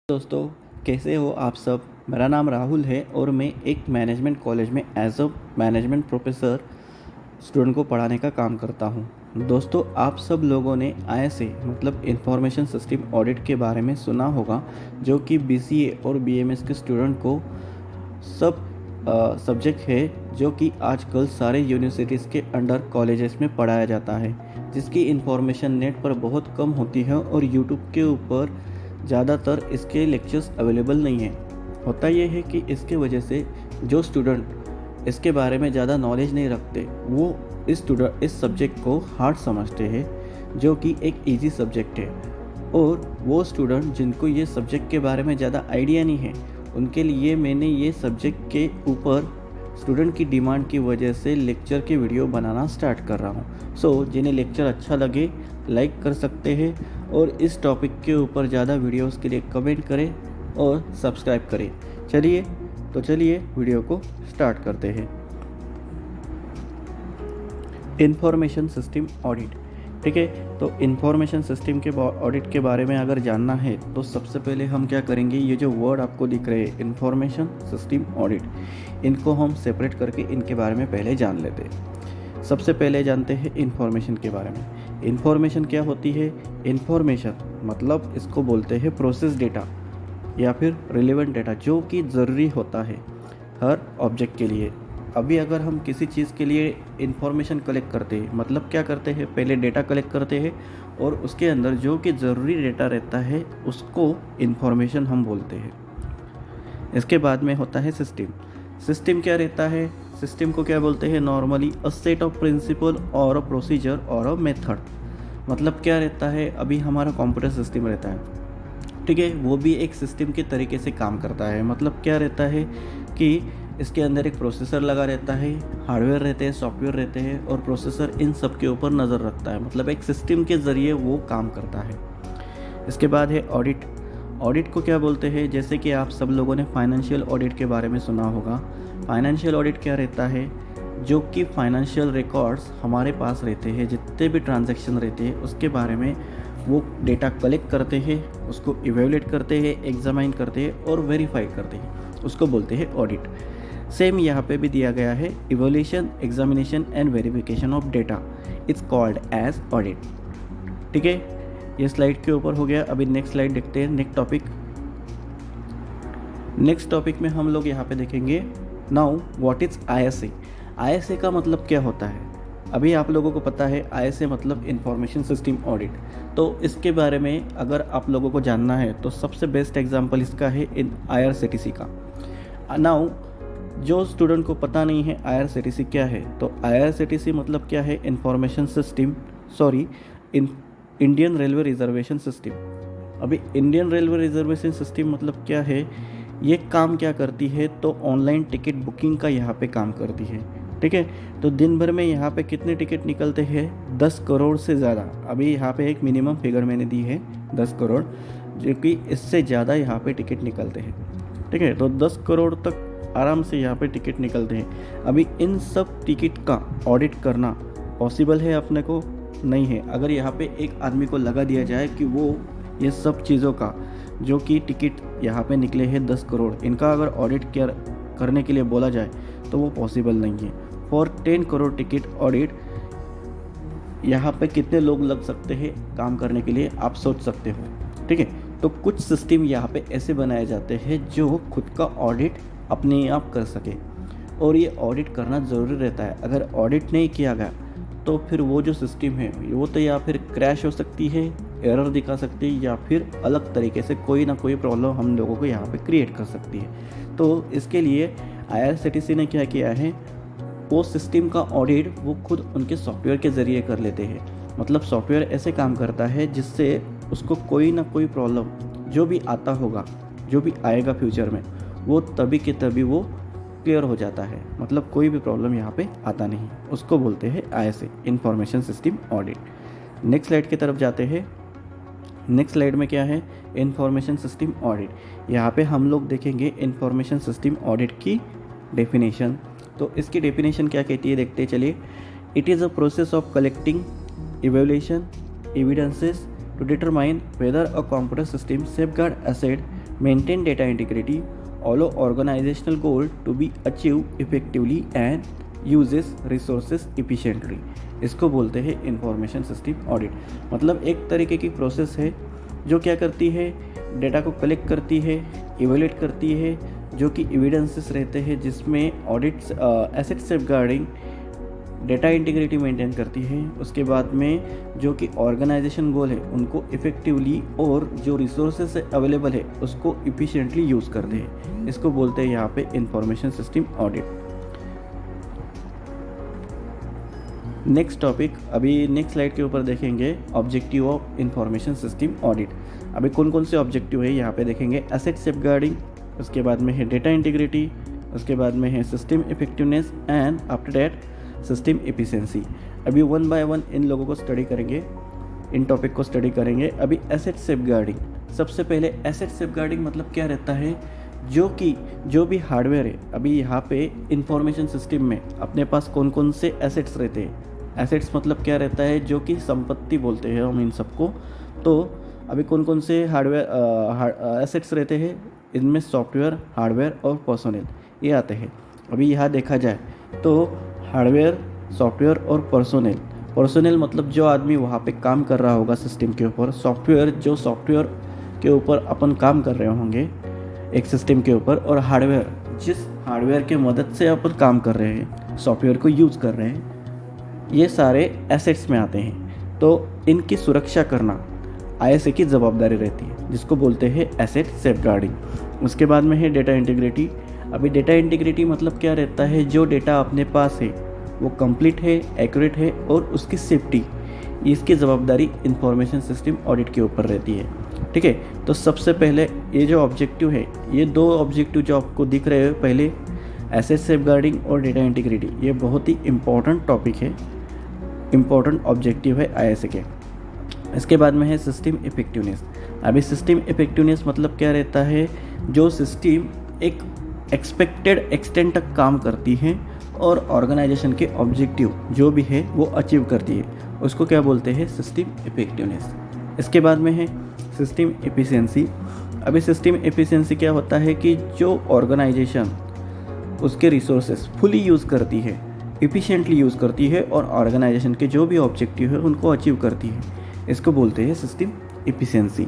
दोस्तों, कैसे हो आप सब। मेरा नाम राहुल है और मैं एक मैनेजमेंट कॉलेज में as a management professor student को पढ़ाने का काम करता हूँ। दोस्तों, आप सब लोगों ने आईएसए मतलब इंफॉर्मेशन सिस्टम ऑडिट के बारे में सुना होगा, जो कि बीसीए और बीएमएस के स्टूडेंट को सब सब्जेक्ट है जो कि आजकल सारे यूनिवर्सिटीज़ के अंडर कॉलेजेस में पढ़ाया जाता है, जिसकी इंफॉर्मेशन नेट पर बहुत कम होती है और यूट्यूब के ऊपर ज़्यादातर इसके लेक्चर्स अवेलेबल नहीं हैं। होता यह है कि इसके वजह से जो स्टूडेंट इसके बारे में ज़्यादा नॉलेज नहीं रखते, वो इस सब्जेक्ट को हार्ड समझते हैं, जो कि एक इजी सब्जेक्ट है। और वो स्टूडेंट जिनको ये सब्जेक्ट के बारे में ज़्यादा आइडिया नहीं है, उनके लिए मैंने ये सब्जेक्ट के ऊपर स्टूडेंट की डिमांड की वजह से लेक्चर के वीडियो बनाना स्टार्ट कर रहा हूँ। जिन्हें लेक्चर अच्छा लगे लाइक कर सकते हैं और इस टॉपिक के ऊपर ज़्यादा वीडियोस के लिए कमेंट करें और सब्सक्राइब करें। चलिए वीडियो को स्टार्ट करते हैं। इंफॉर्मेशन सिस्टम ऑडिट, ठीक है। तो इंफॉर्मेशन सिस्टम के ऑडिट के बारे में अगर जानना है तो सबसे पहले हम क्या करेंगे, ये जो वर्ड आपको दिख रहे हैं इंफॉर्मेशन सिस्टम ऑडिट, इनको हम सेपरेट करके इनके बारे में पहले जान लेते हैं। सबसे पहले जानते हैं इंफॉर्मेशन के बारे में। इंफॉर्मेशन क्या होती है? इंफॉर्मेशन मतलब इसको बोलते हैं प्रोसेस डेटा या फिर रिलेवेंट डेटा, जो कि ज़रूरी होता है हर ऑब्जेक्ट के लिए। अभी अगर हम किसी चीज़ के लिए इंफॉर्मेशन कलेक्ट करते हैं, मतलब क्या करते हैं, पहले डेटा कलेक्ट करते हैं और उसके अंदर जो कि ज़रूरी डेटा रहता है उसको इंफॉर्मेशन हम बोलते हैं। इसके बाद में होता है सिस्टम। सिस्टम क्या रहता है? सिस्टम को क्या बोलते हैं normally? A set of principle और अ प्रोसीजर और अ मेथड। मतलब क्या रहता है, अभी हमारा कंप्यूटर सिस्टम रहता है, ठीक है, वो भी एक सिस्टम के तरीके से काम करता है। मतलब क्या रहता है कि इसके अंदर एक प्रोसेसर लगा रहता है, हार्डवेयर रहते हैं, सॉफ्टवेयर रहते हैं और प्रोसेसर इन सब के ऊपर नज़र रखता है। मतलब एक सिस्टम के ज़रिए वो काम करता है। इसके बाद है ऑडिट। ऑडिट को क्या बोलते हैं? जैसे कि आप सब लोगों ने फाइनेंशियल ऑडिट के बारे में सुना होगा। फाइनेंशियल ऑडिट क्या रहता है? जो कि फाइनेंशियल रिकॉर्ड्स हमारे पास रहते हैं, जितने भी ट्रांजैक्शन रहते हैं उसके बारे में वो डेटा कलेक्ट करते हैं, उसको इवेल्युएट करते हैं, एग्जामाइन करते हैं और वेरीफाई करते हैं, उसको बोलते हैं ऑडिट। सेम यहाँ पे भी दिया गया है, evolution, examination and verification of data, it's called as audit. ठीक है, ये स्लाइड के ऊपर हो गया। अभी नेक्स्ट स्लाइड देखते हैं, नेक्स्ट टॉपिक। नेक्स्ट टॉपिक में हम लोग यहाँ पे देखेंगे now what is ISA. ISA का मतलब क्या होता है? अभी आप लोगों को पता है आईएसए मतलब इंफॉर्मेशन सिस्टम ऑडिट। तो इसके बारे में अगर आप लोगों को जानना है तो सबसे बेस्ट एग्जांपल इसका है इन आईआरसीटीसी का। नाउ जो स्टूडेंट को पता नहीं है आईआरसीटीसी क्या है, तो आईआरसीटीसी मतलब क्या है? Information system, Indian railway reservation system. अभी इंडियन रेलवे रिजर्वेशन सिस्टम मतलब क्या है? ये काम क्या करती है? तो ऑनलाइन टिकट बुकिंग का यहाँ पे काम करती है, ठीक है। तो दिन भर में यहाँ पे कितने टिकट निकलते हैं? 10 करोड़ से ज़्यादा। अभी यहाँ पे एक मिनिमम फिगर मैंने दी है 10 करोड़, जो कि इससे ज़्यादा यहाँ पे टिकट निकलते हैं, ठीक है। तो 10 करोड़ तक आराम से यहाँ पे टिकट निकलते हैं। अभी इन सब टिकट का ऑडिट करना पॉसिबल है अपने को? नहीं है। अगर यहाँ पे एक आदमी को लगा दिया जाए कि वो ये सब चीज़ों का जो कि टिकट यहाँ पे निकले हैं 10 करोड़, इनका अगर ऑडिट करने के लिए बोला जाए तो वो पॉसिबल नहीं है। फॉर 10 करोड़ टिकट ऑडिट यहाँ पे कितने लोग लग सकते हैं काम करने के लिए, आप सोच सकते हो, ठीक है। तो कुछ सिस्टम यहाँ पे ऐसे बनाए जाते हैं जो खुद का ऑडिट अपने आप कर सके, और ये ऑडिट करना ज़रूरी रहता है। अगर ऑडिट नहीं किया गया तो फिर वो जो सिस्टम है वो तो या फिर क्रैश हो सकती है, एरर दिखा सकती है, या फिर अलग तरीके से कोई ना कोई प्रॉब्लम हम लोगों को यहाँ पे क्रिएट कर सकती है। तो इसके लिए आईआरसीटीसी ने क्या किया है, वो सिस्टम का ऑडिट वो खुद उनके सॉफ्टवेयर के ज़रिए कर लेते हैं। मतलब सॉफ्टवेयर ऐसे काम करता है जिससे उसको कोई ना कोई प्रॉब्लम जो भी आता होगा, जो भी आएगा फ्यूचर में, वो तभी के तभी वो क्लियर हो जाता है। मतलब कोई भी प्रॉब्लम यहाँ पे आता नहीं, उसको बोलते हैं ISA, information system audit. Next slide की तरफ जाते हैं। नेक्स्ट स्लाइड में क्या है? Information system audit. यहाँ पे हम लोग देखेंगे इंफॉर्मेशन सिस्टम ऑडिट की डेफिनेशन। तो इसकी डेफिनेशन क्या कहती है देखते चलिए। It is a process of collecting evaluation evidences to determine whether a computer system safeguard asset maintain data integrity, allow organizational goal to be achieved effectively and uses resources efficiently. इसको बोलते हैं information system audit. मतलब एक तरीके की process है जो क्या करती है, डेटा को कलेक्ट करती है, इवेलुएट करती है, जो कि एविडेंसेस रहते हैं जिसमें audits, asset safeguarding, data integrity maintain करती है। उसके बाद में जो कि ऑर्गेनाइजेशन गोल है उनको इफ़ेक्टिवली और जो रिसोर्सेस अवेलेबल है उसको इफ़िशिएंटली यूज़ करते हैं। इसको बोलते हैं यहाँ पे information system audit. Next topic, अभी नेक्स्ट स्लाइड के ऊपर देखेंगे objective of information system audit. अभी कौन कौन से ऑब्जेक्टिव है यहाँ पे देखेंगे। एसेट सेफगार्डिंग, उसके बाद में है डेटा इंटीग्रिटी, उसके बाद में है system effectiveness and after that system efficiency. अभी वन बाय वन इन लोगों को स्टडी करेंगे, इन टॉपिक को स्टडी करेंगे। अभी एसेट सेफगार्डिंग, सबसे पहले एसेट सेफगार्डिंग मतलब क्या रहता है, जो भी हार्डवेयर है, अभी यहाँ पे इंफॉर्मेशन सिस्टम में अपने पास कौन कौन से एसेट्स रहते हैं। एसेट्स मतलब क्या रहता है, जो कि संपत्ति बोलते हैं हम इन सबको। तो अभी कौन कौन से हार्डवेयर एसेट्स रहते हैं, इनमें सॉफ्टवेयर, हार्डवेयर और पर्सोनेल ये आते हैं। अभी यहाँ देखा जाए तो हार्डवेयर, सॉफ्टवेयर और पर्सोनेल मतलब जो आदमी वहाँ पे काम कर रहा होगा सिस्टम के ऊपर। सॉफ्टवेयर, जो सॉफ्टवेयर के ऊपर अपन काम कर रहे होंगे एक सिस्टम के ऊपर। और हार्डवेयर, जिस हार्डवेयर के मदद से अपन काम कर रहे हैं, सॉफ्टवेयर को यूज़ कर रहे हैं, ये सारे एसेट्स में आते हैं। तो इनकी सुरक्षा करना आईएसए की ज़वाबदारी रहती है, जिसको बोलते हैं एसेट सेफगार्डिंग। उसके बाद में है डेटा इंटीग्रिटी। अभी डेटा इंटीग्रिटी मतलब क्या रहता है, जो डेटा अपने पास है वो कंप्लीट है, एक्यूरेट है और उसकी सेफ्टी, इसकी ज़वाबदारी इंफॉर्मेशन सिस्टम ऑडिट के ऊपर रहती है। ठीक है, तो सबसे पहले ये जो ऑब्जेक्टिव है, ये दो ऑब्जेक्टिव जो आपको दिख रहे हैं, पहले एसेट सेफगार्डिंग और डेटा इंटीग्रिटी, ये बहुत ही इम्पोर्टेंट टॉपिक है, इम्पोर्टेंट ऑब्जेक्टिव है आईएसए के। इसके बाद में है सिस्टम इफेक्टिवनेस। अभी सिस्टम इफेक्टिवनेस मतलब क्या रहता है, जो सिस्टम एक एक्सपेक्टेड एक्सटेंट तक काम करती है और ऑर्गेनाइजेशन के ऑब्जेक्टिव जो भी है वो अचीव करती है, उसको क्या बोलते हैं, सिस्टम इफेक्टिवनेस। इसके बाद में है सिस्टम एफिशिएंसी। अभी सिस्टम एफिशिएंसी क्या होता है कि जो ऑर्गेनाइजेशन उसके रिसोर्सेस फुली यूज़ करती है, इफ़िशिएंटली यूज़ करती है और ऑर्गेनाइजेशन के जो भी ऑब्जेक्टिव है उनको अचीव करती है, इसको बोलते हैं सिस्टम एफिशिएंसी।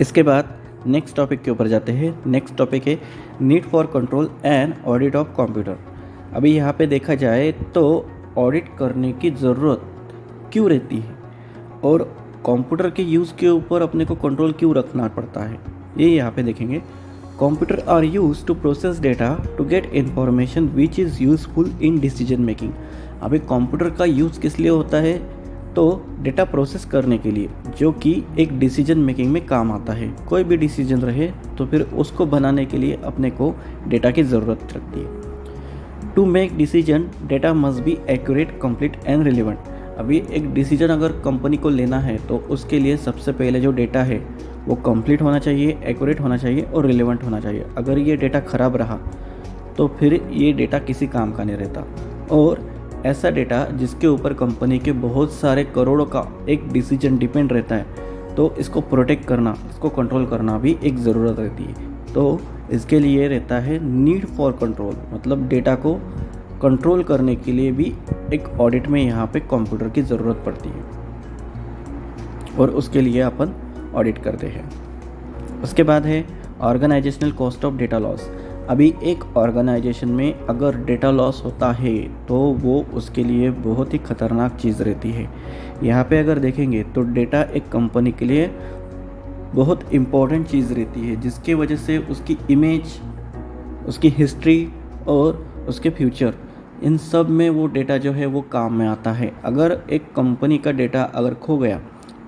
इसके बाद नेक्स्ट टॉपिक के ऊपर जाते हैं। नेक्स्ट टॉपिक है need for control and audit of computer. अभी यहाँ पे देखा जाए तो ऑडिट करने की ज़रूरत क्यों रहती है और कंप्यूटर के यूज़ के ऊपर अपने को कंट्रोल क्यों रखना पड़ता है, ये यहाँ पे देखेंगे। Computer are use to process data to get information which is useful in decision making. अभी कंप्यूटर का यूज़ किस लिए होता है, तो डेटा प्रोसेस करने के लिए, जो कि एक डिसीजन मेकिंग में काम आता है। कोई भी डिसीजन रहे तो फिर उसको बनाने के लिए अपने को डेटा की ज़रूरत लगती है। To make decision data must be accurate, complete and relevant. अभी एक डिसीजन अगर कंपनी को लेना है तो उसके लिए सबसे पहले जो डेटा है वो कंप्लीट होना चाहिए, एक्यूरेट होना चाहिए और रिलेवेंट होना चाहिए। अगर ये डेटा ख़राब रहा तो फिर ये डेटा किसी काम का नहीं रहता। और ऐसा डेटा जिसके ऊपर कंपनी के बहुत सारे करोड़ों का एक डिसीजन डिपेंड रहता है, तो इसको प्रोटेक्ट करना, इसको कंट्रोल करना भी एक ज़रूरत रहती है। तो इसके लिए रहता है नीड फॉर कंट्रोल, मतलब डेटा को कंट्रोल करने के लिए भी एक ऑडिट में यहाँ पे कंप्यूटर की ज़रूरत पड़ती है और उसके लिए अपन ऑडिट करते हैं। उसके बाद है organisational cost of data loss. अभी एक ऑर्गेनाइजेशन में अगर डेटा लॉस होता है तो वो उसके लिए बहुत ही ख़तरनाक चीज़ रहती है। यहाँ पे अगर देखेंगे तो डेटा एक कंपनी के लिए बहुत इम्पोर्टेंट चीज़ रहती है, जिसके वजह से उसकी इमेज, उसकी हिस्ट्री और उसके फ्यूचर, इन सब में वो डेटा जो है वो काम में आता है। अगर एक कंपनी का डेटा अगर खो गया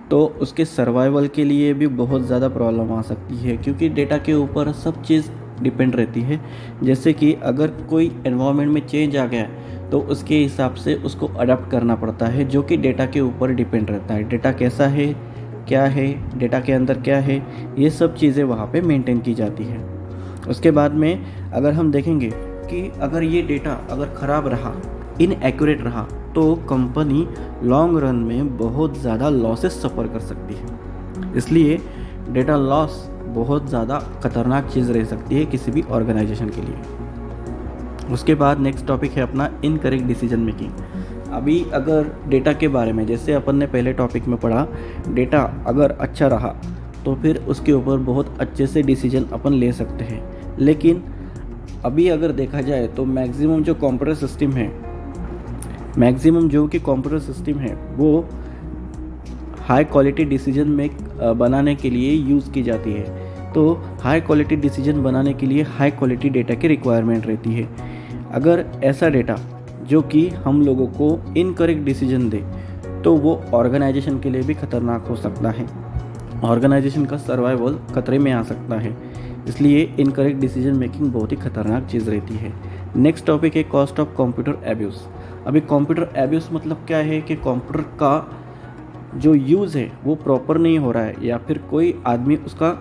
तो उसके सर्वाइवल के लिए भी बहुत ज़्यादा प्रॉब्लम आ सकती है, क्योंकि डेटा के ऊपर सब चीज़ डिपेंड रहती है। जैसे कि अगर कोई एनवायरनमेंट में चेंज आ गया तो उसके हिसाब से उसको अडाप्ट करना पड़ता है, जो कि डेटा के ऊपर डिपेंड रहता है। डेटा कैसा है, क्या है, डेटा के अंदर क्या है, ये सब चीज़ें वहाँ पे मेंटेन की जाती है। उसके बाद में अगर हम देखेंगे कि अगर ये डेटा अगर ख़राब रहा, इनएक्यूरेट रहा, तो कंपनी लॉन्ग रन में बहुत ज़्यादा लॉसेस सफ़र कर सकती है। इसलिए डेटा लॉस बहुत ज़्यादा खतरनाक चीज़ रह सकती है किसी भी ऑर्गेनाइजेशन के लिए। उसके बाद नेक्स्ट टॉपिक है अपना इनकरेक्ट डिसीजन मेकिंग। अभी अगर डेटा के बारे में, जैसे अपन ने पहले टॉपिक में पढ़ा, डेटा अगर अच्छा रहा तो फिर उसके ऊपर बहुत अच्छे से डिसीजन अपन ले सकते हैं। लेकिन अभी अगर देखा जाए तो मैक्सिमम जो कंप्यूटर सिस्टम है वो हाई क्वालिटी डिसीजन बनाने के लिए यूज़ की जाती है। तो हाई क्वालिटी डिसीजन बनाने के लिए हाई क्वालिटी डेटा की रिक्वायरमेंट रहती है। अगर ऐसा डेटा जो कि हम लोगों को इनकरेक्ट डिसीजन दे तो वो ऑर्गेनाइजेशन के लिए भी खतरनाक हो सकता है, ऑर्गेनाइजेशन का सर्वाइवल खतरे में आ सकता है। इसलिए इनकरेक्ट डिसीजन मेकिंग बहुत ही खतरनाक चीज़ रहती है। नेक्स्ट टॉपिक है कॉस्ट ऑफ कंप्यूटर एब्यूज़। अभी कंप्यूटर एब्यूज़ मतलब क्या है कि कंप्यूटर का जो यूज़ है वो प्रॉपर नहीं हो रहा है या फिर कोई आदमी उसका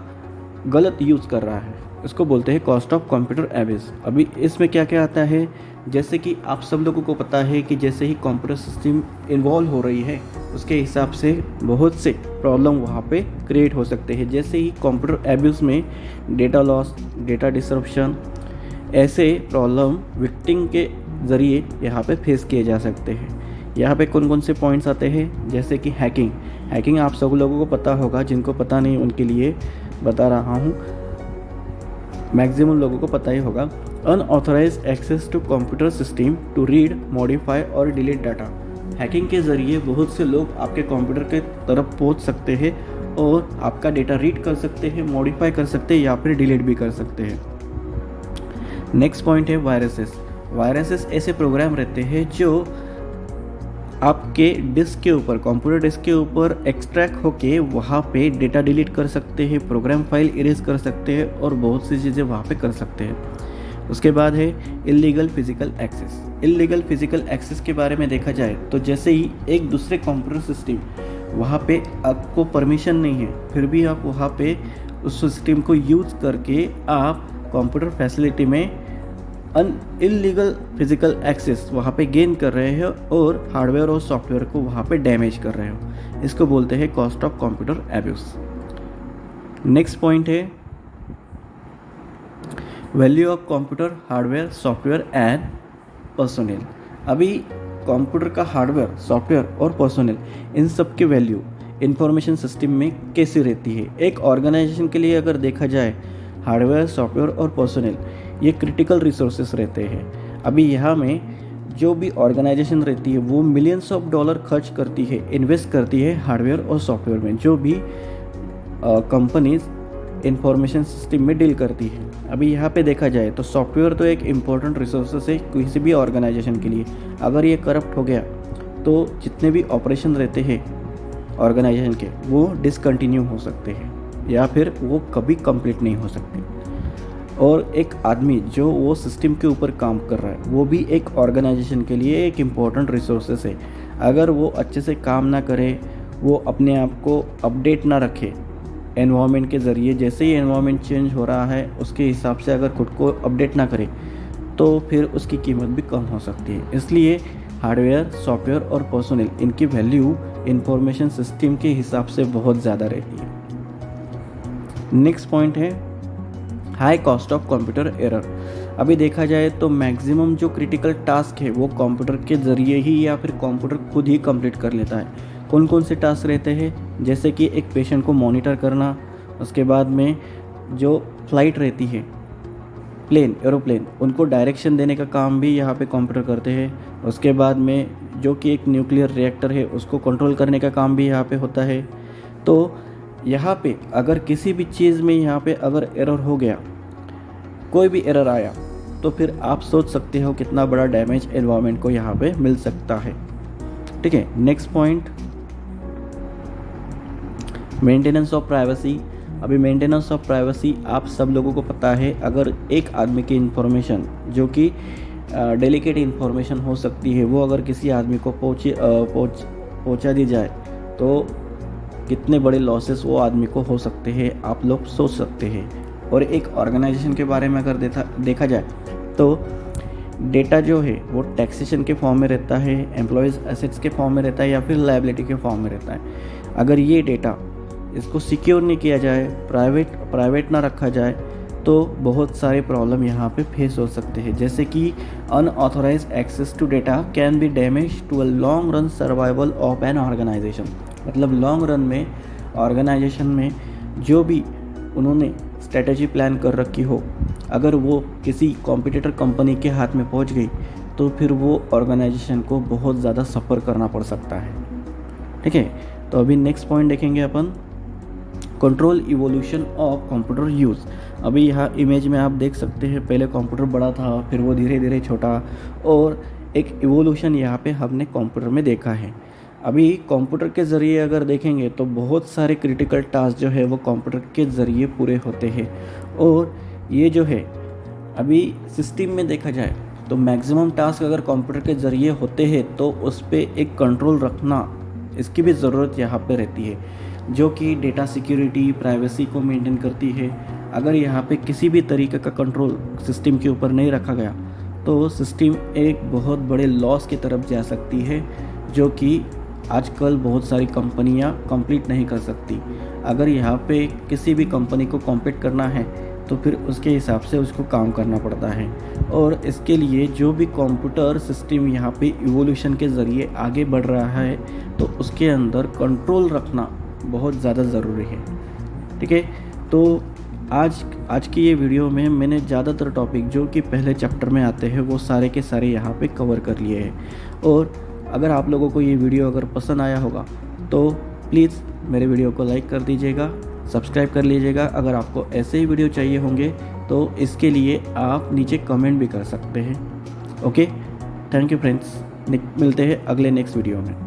गलत यूज़ कर रहा है, इसको बोलते हैं कॉस्ट ऑफ कंप्यूटर एब्यूज़। अभी इसमें क्या क्या आता है, जैसे कि आप सब लोगों को पता है कि जैसे ही कंप्यूटर सिस्टम इन्वॉल्व हो रही है उसके हिसाब से बहुत से प्रॉब्लम वहाँ पे क्रिएट हो सकते हैं। जैसे ही कंप्यूटर एब्यूज़ में डेटा लॉस, डेटा डिसरप्शन, ऐसे प्रॉब्लम विक्टिम के ज़रिए यहाँ पे फेस किए जा सकते हैं। यहाँ पे कौन कौन से पॉइंट्स आते हैं, जैसे कि हैकिंग आप सब लोगों को पता होगा, जिनको पता नहीं उनके लिए बता रहा हूँ, मैक्सिमम लोगों को पता ही होगा। Unauthorise access to computer system to read, modify और डिलीट डाटा। हैकिंग के ज़रिए बहुत से लोग आपके कंप्यूटर के तरफ पहुँच सकते हैं और आपका डेटा रीड कर सकते हैं, मॉडिफाई कर सकते हैं या फिर डिलीट भी कर सकते हैं। नेक्स्ट पॉइंट है वायरसेस ऐसे प्रोग्राम रहते हैं जो आपके डिस्क के ऊपर, कंप्यूटर डिस्क के ऊपर एक्सट्रैक्ट होके वहाँ पे डेटा डिलीट कर सकते हैं, प्रोग्राम फाइल इरेज कर सकते हैं और बहुत सी चीज़ें वहाँ पे कर सकते हैं। उसके बाद है इल्लीगल फिजिकल एक्सेस के बारे में देखा जाए तो जैसे ही एक दूसरे कंप्यूटर सिस्टम, वहाँ पे आपको परमिशन नहीं है फिर भी आप वहाँ पे उस सिस्टम को यूज़ करके आप कंप्यूटर फैसिलिटी में इल्लीगल फिजिकल एक्सेस वहाँ पे गेन कर रहे हो और हार्डवेयर और सॉफ्टवेयर को वहाँ पे डैमेज कर रहे हो। इसको बोलते हैं cost of computer abuse. Next point है value of computer, hardware, software and personnel. अभी कंप्यूटर का हार्डवेयर, सॉफ्टवेयर और पर्सोनेल, इन सब की वैल्यू इंफॉर्मेशन सिस्टम में कैसी रहती है। एक ऑर्गेनाइजेशन के लिए अगर देखा जाए, हार्डवेयर, सॉफ्टवेयर और पर्सोनेल ये क्रिटिकल रिसोर्सेस रहते हैं। अभी यहाँ में जो भी ऑर्गेनाइजेशन रहती है वो मिलियंस ऑफ डॉलर खर्च करती है, इन्वेस्ट करती है हार्डवेयर और सॉफ्टवेयर में, जो भी कंपनीज इंफॉर्मेशन सिस्टम में डील करती है। अभी यहाँ पे देखा जाए तो सॉफ्टवेयर तो एक इम्पोर्टेंट रिसोर्सेस है किसी भी ऑर्गेनाइजेशन के लिए। अगर ये करप्ट हो गया तो जितने भी ऑपरेशन रहते हैं ऑर्गेनाइजेशन के वो डिसकंटिन्यू हो सकते हैं या फिर वो कभी कंप्लीट नहीं हो सकते। और एक आदमी जो वो सिस्टम के ऊपर काम कर रहा है वो भी एक ऑर्गेनाइजेशन के लिए एक इम्पोर्टेंट रिसोर्सेस है। अगर वो अच्छे से काम ना करे, वो अपने आप को अपडेट ना रखे एनवायरनमेंट के ज़रिए, जैसे ही एनवायरनमेंट चेंज हो रहा है उसके हिसाब से अगर खुद को अपडेट ना करे तो फिर उसकी कीमत भी कम हो सकती है। इसलिए हार्डवेयर, सॉफ्टवेयर और पर्सोनेल, इनकी वैल्यू इंफॉर्मेशन सिस्टम के हिसाब से बहुत ज़्यादा रहती है। नेक्स्ट पॉइंट है high cost of computer error. अभी देखा जाए तो मैक्सिमम जो क्रिटिकल टास्क है वो कंप्यूटर के ज़रिए ही या फिर कंप्यूटर खुद ही कंप्लीट कर लेता है। कौन कौन से टास्क रहते हैं, जैसे कि एक पेशेंट को मॉनिटर करना, उसके बाद में जो फ्लाइट रहती है, एरोप्लेन, उनको डायरेक्शन देने का काम भी यहाँ पे कंप्यूटर करते हैं। उसके बाद में जो कि एक न्यूक्लियर रिएक्टर है उसको कंट्रोल करने का काम भी यहाँ पे होता है। तो यहाँ पे अगर किसी भी चीज़ में यहाँ पे अगर एरर हो गया, कोई भी एरर आया, तो फिर आप सोच सकते हो कितना बड़ा डैमेज एनवायरनमेंट को यहाँ पे मिल सकता है। ठीक है, next point maintenance of privacy. अभी मेंटेनेंस ऑफ प्राइवेसी आप सब लोगों को पता है, अगर एक आदमी की इन्फॉर्मेशन जो कि डेलिकेट इन्फॉर्मेशन हो सकती है वो अगर किसी आदमी को पहुँचा दी जाए तो कितने बड़े लॉसेस वो आदमी को हो सकते हैं, आप लोग सोच सकते हैं। और एक ऑर्गेनाइजेशन के बारे में अगर देखा जाए तो डेटा जो है वो टैक्सेशन के फॉर्म में रहता है, एम्प्लॉयज़ एसेट्स के फॉर्म में रहता है या फिर लायबिलिटी के फॉर्म में रहता है। अगर ये डेटा इसको सिक्योर नहीं किया जाए, प्राइवेट ना रखा जाए, तो बहुत सारे प्रॉब्लम यहाँ पे फेस हो सकते हैं, जैसे कि unauthorised access to data can be damage to a long run survival of an organisation. मतलब लॉन्ग रन में ऑर्गेनाइजेशन में जो भी उन्होंने स्ट्रेटजी प्लान कर रखी हो, अगर वो किसी कॉम्पिटिटर कंपनी के हाथ में पहुंच गई तो फिर वो ऑर्गेनाइजेशन को बहुत ज़्यादा सफ़र करना पड़ सकता है। ठीक है, तो अभी नेक्स्ट पॉइंट देखेंगे अपन, control evolution of computer use. अभी यहाँ इमेज में आप देख सकते हैं, पहले कंप्यूटर बड़ा था, फिर वो धीरे धीरे छोटा, और एक इवोल्यूशन यहाँ पे हमने कंप्यूटर में देखा है। अभी कंप्यूटर के ज़रिए अगर देखेंगे तो बहुत सारे क्रिटिकल टास्क जो है वो कंप्यूटर के ज़रिए पूरे होते हैं। और ये जो है अभी सिस्टम में देखा जाए तो मैक्सिमम टास्क अगर कंप्यूटर के ज़रिए होते हैं तो उस पर एक कंट्रोल रखना, इसकी भी ज़रूरत यहाँ पे रहती है, जो कि डेटा सिक्योरिटी, प्राइवेसी को मेंटेन करती है। अगर यहाँ पे किसी भी तरीके का कंट्रोल सिस्टम के ऊपर नहीं रखा गया तो सिस्टम एक बहुत बड़े लॉस की तरफ जा सकती है, जो कि आजकल बहुत सारी कंपनियां कंप्लीट नहीं कर सकती। अगर यहाँ पे किसी भी कंपनी को कॉम्पीट करना है तो फिर उसके हिसाब से उसको काम करना पड़ता है। और इसके लिए जो भी कंप्यूटर सिस्टम यहाँ पे इवोल्यूशन के ज़रिए आगे बढ़ रहा है तो उसके अंदर कंट्रोल रखना बहुत ज़्यादा ज़रूरी है। ठीक है, तो आज की ये वीडियो में मैंने ज़्यादातर टॉपिक जो कि पहले चैप्टर में आते हैं वो सारे के सारे यहाँ पे कवर कर लिए हैं। और अगर आप लोगों को ये वीडियो अगर पसंद आया होगा तो प्लीज़ मेरे वीडियो को लाइक कर दीजिएगा, सब्सक्राइब कर लीजिएगा। अगर आपको ऐसे ही वीडियो चाहिए होंगे तो इसके लिए आप नीचे कमेंट भी कर सकते हैं। ओके, थैंक यू फ्रेंड्स, मिलते हैं अगले नेक्स्ट वीडियो में।